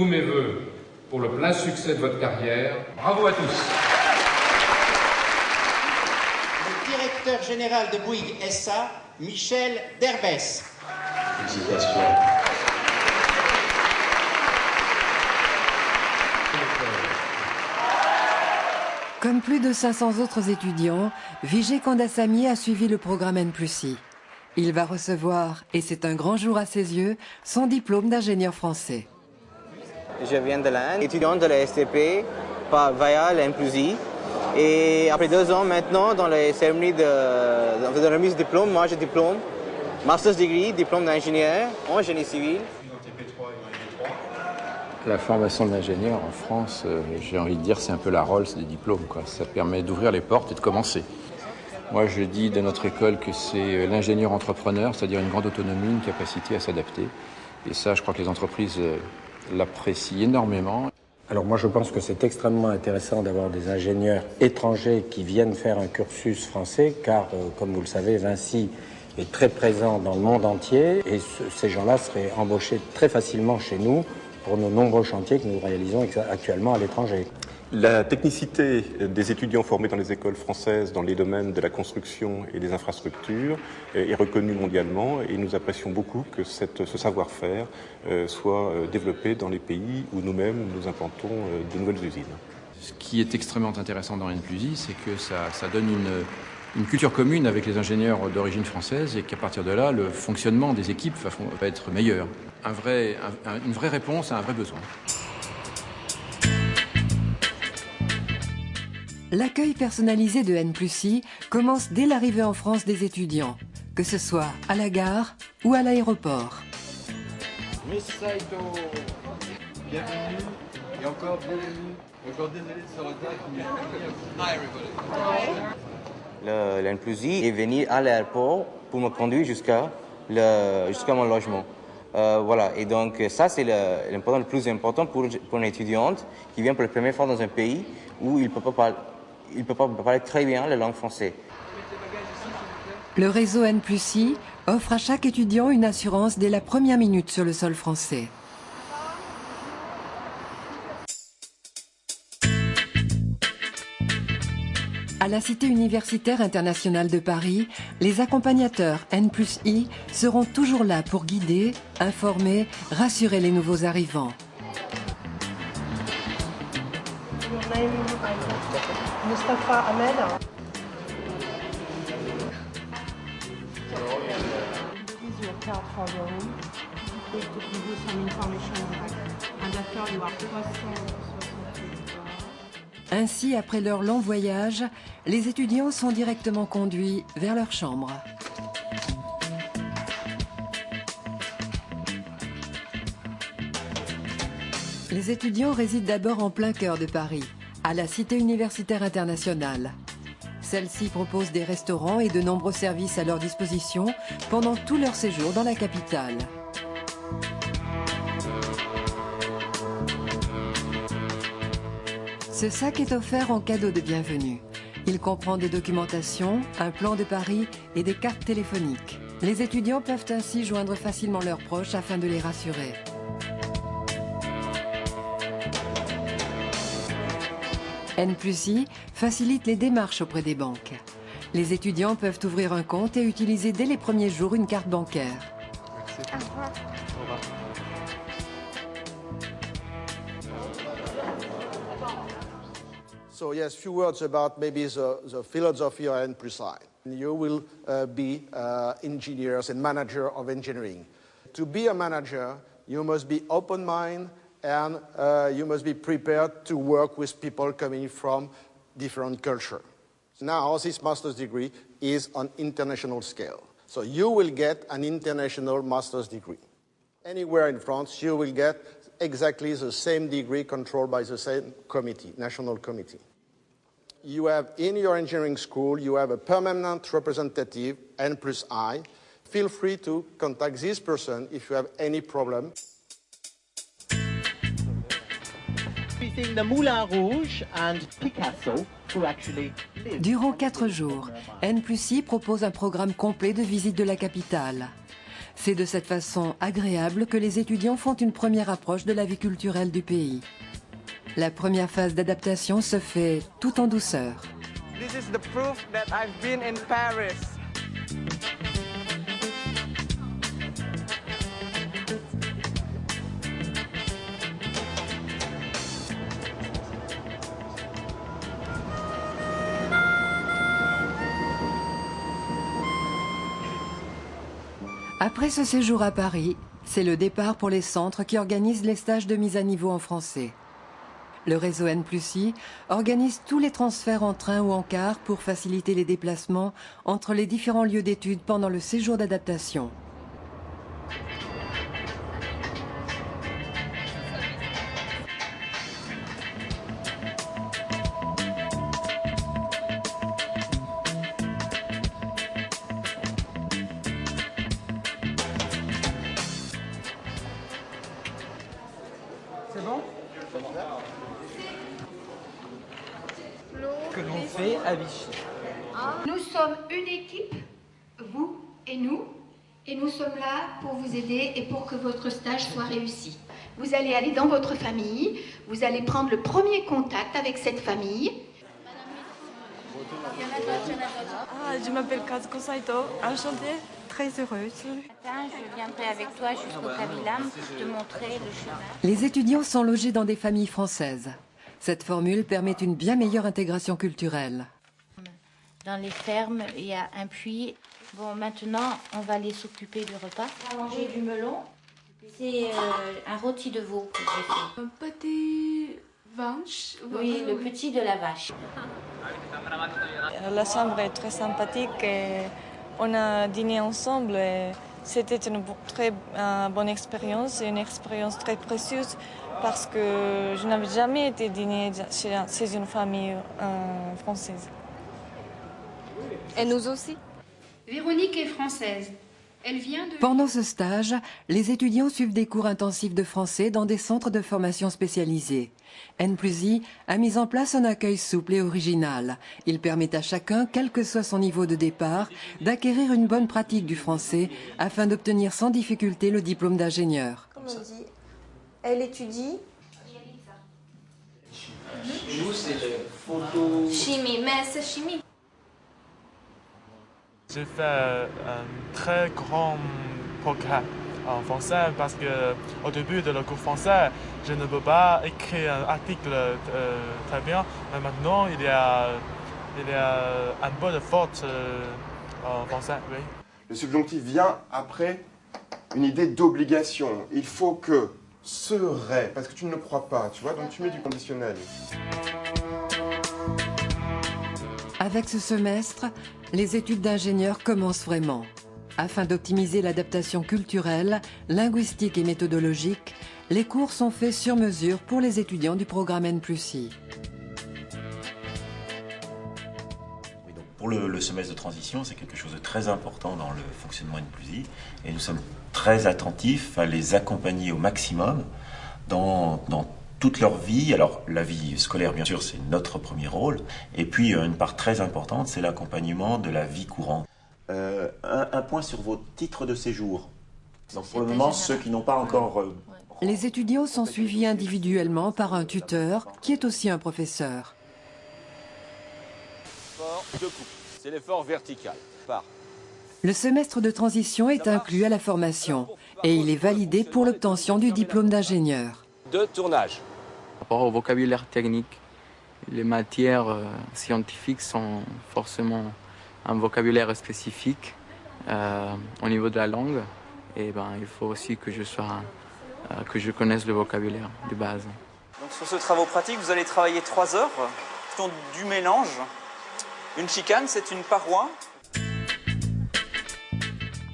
tous mes vœux pour le plein succès de votre carrière. Bravo à tous. Le directeur général de Bouygues SA, Michel Derbès. Félicitations. Comme plus de 500 autres étudiants, Vijay Kandasamy a suivi le programme N+I. Il va recevoir, et c'est un grand jour à ses yeux, son diplôme d'ingénieur français. Je viens de l'Inde, étudiant de la STP via la N+I. Et après 2 ans maintenant, dans la cérémonie de remise de diplôme, moi j'ai diplôme, master's degree, diplôme d'ingénieur en génie civil. La formation de l'ingénieur en France, j'ai envie de dire, c'est un peu la Rolls des diplômes, quoi. Ça permet d'ouvrir les portes et de commencer. Moi, je dis de notre école que c'est l'ingénieur entrepreneur, c'est-à-dire une grande autonomie, une capacité à s'adapter. Et ça, je crois que les entreprises l'apprécient énormément. Alors moi, je pense que c'est extrêmement intéressant d'avoir des ingénieurs étrangers qui viennent faire un cursus français, car, comme vous le savez, Vinci est très présent dans le monde entier, et ces gens-là seraient embauchés très facilement chez nous pour nos nombreux chantiers que nous réalisons actuellement à l'étranger. La technicité des étudiants formés dans les écoles françaises dans les domaines de la construction et des infrastructures est reconnue mondialement et nous apprécions beaucoup que ce savoir-faire soit développé dans les pays où nous-mêmes nous implantons de nouvelles usines. Ce qui est extrêmement intéressant dans N+I, c'est que ça donne une culture commune avec les ingénieurs d'origine française et qu'à partir de là, le fonctionnement des équipes va être meilleur. Une vraie réponse à un vrai besoin. L'accueil personnalisé de N+I commence dès l'arrivée en France des étudiants, que ce soit à la gare ou à l'aéroport. Miss Saito, bienvenue et encore bienvenue. Encore désolé de ce retard. Hi everybody. L'N+I est venu à l'aéroport pour me conduire jusqu'à mon logement. Voilà, et donc ça c'est le plus important pour une étudiante qui vient pour la première fois dans un pays où il ne peut pas parler très bien la langue française. Le réseau N+I offre à chaque étudiant une assurance dès la première minute sur le sol français. À la Cité universitaire internationale de Paris, les accompagnateurs N+I seront toujours là pour guider, informer, rassurer les nouveaux arrivants. Mustafa Ahmed. Ainsi, après leur long voyage, les étudiants sont directement conduits vers leur chambre. Les étudiants résident d'abord en plein cœur de Paris, à la Cité universitaire internationale. Celle-ci propose des restaurants et de nombreux services à leur disposition pendant tout leur séjour dans la capitale. Ce sac est offert en cadeau de bienvenue. Il comprend des documentations, un plan de Paris et des cartes téléphoniques. Les étudiants peuvent ainsi joindre facilement leurs proches afin de les rassurer. N+I facilite les démarches auprès des banques. Les étudiants peuvent ouvrir un compte et utiliser dès les premiers jours une carte bancaire. So yes, few words about maybe the philosophy of N+I. You will be engineers and manager of engineering. To be a manager, you must be open-minded and you must be prepared to work with people coming from different culture. Now, this master's degree is on international scale. So you will get an international master's degree. Anywhere in France, you will get exactly the same degree controlled by the same committee, national committee. You have in your engineering school, you have a permanent representative, N+I. Feel free to contact this person if you have any problem. Durant 4 jours, N+I propose un programme complet de visite de la capitale. C'est de cette façon agréable que les étudiants font une première approche de la vie culturelle du pays. La première phase d'adaptation se fait tout en douceur. This is the proof that I've been in Paris. Après ce séjour à Paris, c'est le départ pour les centres qui organisent les stages de mise à niveau en français. Le réseau N+I organise tous les transferts en train ou en car pour faciliter les déplacements entre les différents lieux d'études pendant le séjour d'adaptation. C'est bon? Que l'on fait à Vichy. Nous sommes une équipe, vous et nous sommes là pour vous aider et pour que votre stage soit réussi. Vous allez aller dans votre famille, vous allez prendre le premier contact avec cette famille. Je m'appelle Kazuko Saito, enchantée, très heureuse. Je viendrai avec toi jusqu'au Kabilam te montrer le chemin. Les étudiants sont logés dans des familles françaises. Cette formule permet une bien meilleure intégration culturelle. Dans les fermes, il y a un puits. Bon, maintenant, on va aller s'occuper du repas. On va manger du melon. C'est un rôti de veau que j'ai fait. Un petit vache. Oui, le petit de la vache. La chambre est très sympathique et on a dîné ensemble. C'était une très bonne expérience et une expérience très précieuse parce que je n'avais jamais été dîner chez une famille française. Et nous aussi. Véronique est française. Elle vient de... Pendant ce stage, les étudiants suivent des cours intensifs de français dans des centres de formation spécialisés. N+I a mis en place un accueil souple et original. Il permet à chacun, quel que soit son niveau de départ, d'acquérir une bonne pratique du français afin d'obtenir sans difficulté le diplôme d'ingénieur. Comme on dit, elle étudie. Nous, c'est le photo... Chimie, mais c'est chimie. J'ai fait un très grand programme en français parce qu'au début de le cours français, je ne peux pas écrire un article très bien, mais maintenant il y a un peu de faute en français, oui. Le subjonctif vient après une idée d'obligation. Il faut que, serait, parce que tu ne le crois pas, tu vois, donc tu mets du conditionnel. Avec ce semestre, les études d'ingénieur commencent vraiment. Afin d'optimiser l'adaptation culturelle, linguistique et méthodologique, les cours sont faits sur mesure pour les étudiants du programme N+I. Pour le semestre de transition, c'est quelque chose de très important dans le fonctionnement N+I et nous sommes très attentifs à les accompagner au maximum dans toute leur vie. Alors la vie scolaire, bien sûr, c'est notre premier rôle. Et puis une part très importante, c'est l'accompagnement de la vie courante. Un point sur vos titres de séjour. Donc pour le moment, ceux qui n'ont pas encore... Les étudiants sont suivis individuellement par un tuteur qui est aussi un professeur. De coupe. C'est l'effort vertical. Part. Le semestre de transition est inclus à la formation et il est validé pour l'obtention du diplôme d'ingénieur. De tournage. Par rapport au vocabulaire technique, les matières scientifiques sont forcément un vocabulaire spécifique au niveau de la langue. Et il faut aussi que je connaisse le vocabulaire de base. Donc, sur ce travaux pratique, vous allez travailler 3 heures. Du mélange. Une chicane, c'est une paroi.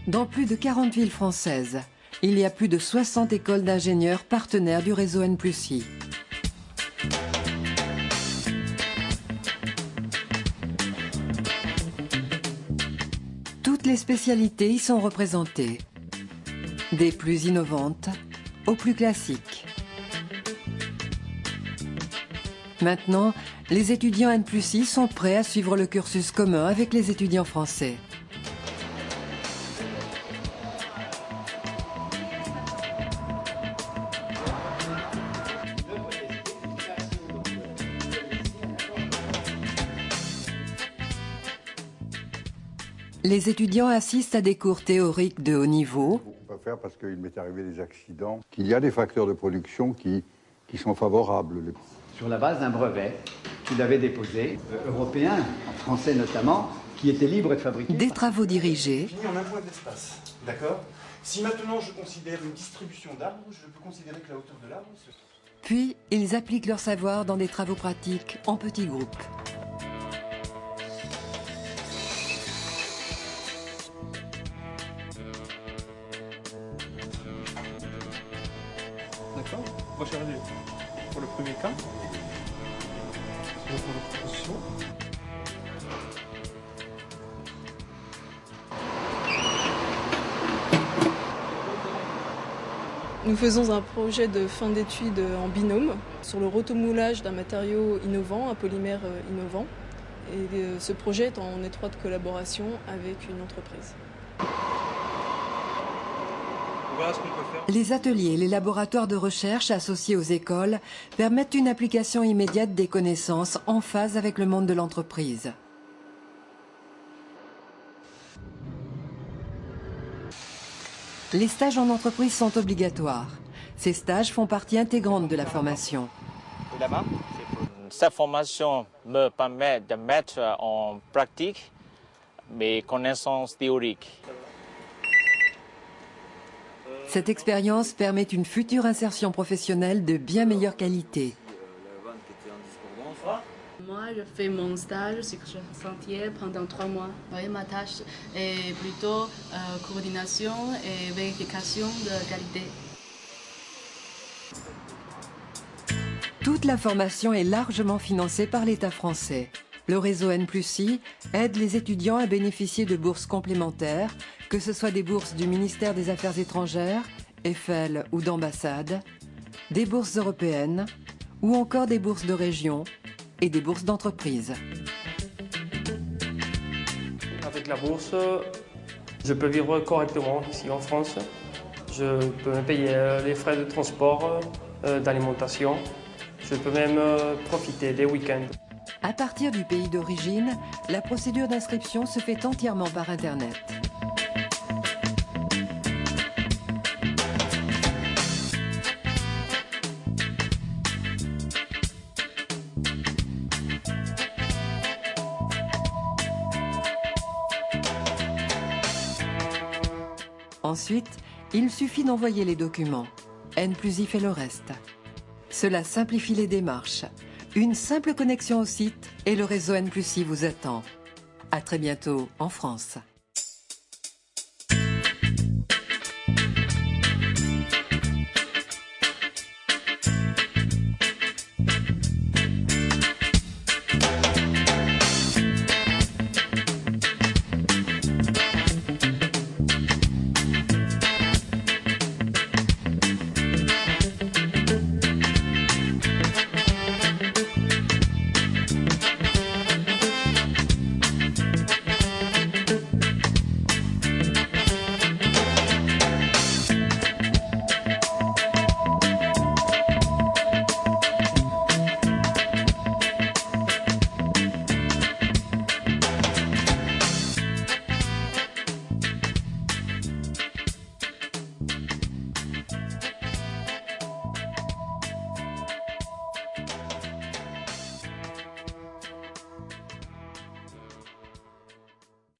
Dans plus de 40 villes françaises, il y a plus de 60 écoles d'ingénieurs partenaires du réseau N+I. Toutes les spécialités y sont représentées, des plus innovantes aux plus classiques. Maintenant, les étudiants N+I sont prêts à suivre le cursus commun avec les étudiants français. Les étudiants assistent à des cours théoriques de haut niveau. On ne peut pas faire parce qu'il m'est arrivé des accidents, qu'il y a des facteurs de production qui sont favorables. Sur la base d'un brevet qu'il avait déposé, européen, français notamment, qui était libre de fabriquer. Des travaux dirigés. Fini en un point de l'espace, d'accord? Si maintenant je considère une distribution d'arbres, je peux considérer que la hauteur de l'arbre... Puis, ils appliquent leur savoir dans des travaux pratiques en petits groupes. D'accord. On va chercher pour le premier cas. Nous faisons un projet de fin d'études en binôme sur le rotomoulage d'un matériau innovant, un polymère innovant. Et ce projet est en étroite collaboration avec une entreprise. Voilà ce qu'on peut faire. Les ateliers et les laboratoires de recherche associés aux écoles permettent une application immédiate des connaissances en phase avec le monde de l'entreprise. Les stages en entreprise sont obligatoires. Ces stages font partie intégrante de la formation. Cette formation me permet de mettre en pratique mes connaissances théoriques. Cette expérience permet une future insertion professionnelle de bien meilleure qualité. Moi, je fais mon stage sur ce chantier pendant 3 mois. Oui, ma tâche est plutôt coordination et vérification de qualité. Toute la formation est largement financée par l'État français. Le réseau N+I aide les étudiants à bénéficier de bourses complémentaires, que ce soit des bourses du ministère des Affaires étrangères, Eiffel ou d'ambassade, des bourses européennes ou encore des bourses de région et des bourses d'entreprise. Avec la bourse, je peux vivre correctement ici en France. Je peux me payer les frais de transport, d'alimentation. Je peux même profiter des week-ends. À partir du pays d'origine, la procédure d'inscription se fait entièrement par Internet. Ensuite, il suffit d'envoyer les documents. N+I fait le reste. Cela simplifie les démarches. Une simple connexion au site et le réseau N+I vous attend. À très bientôt en France.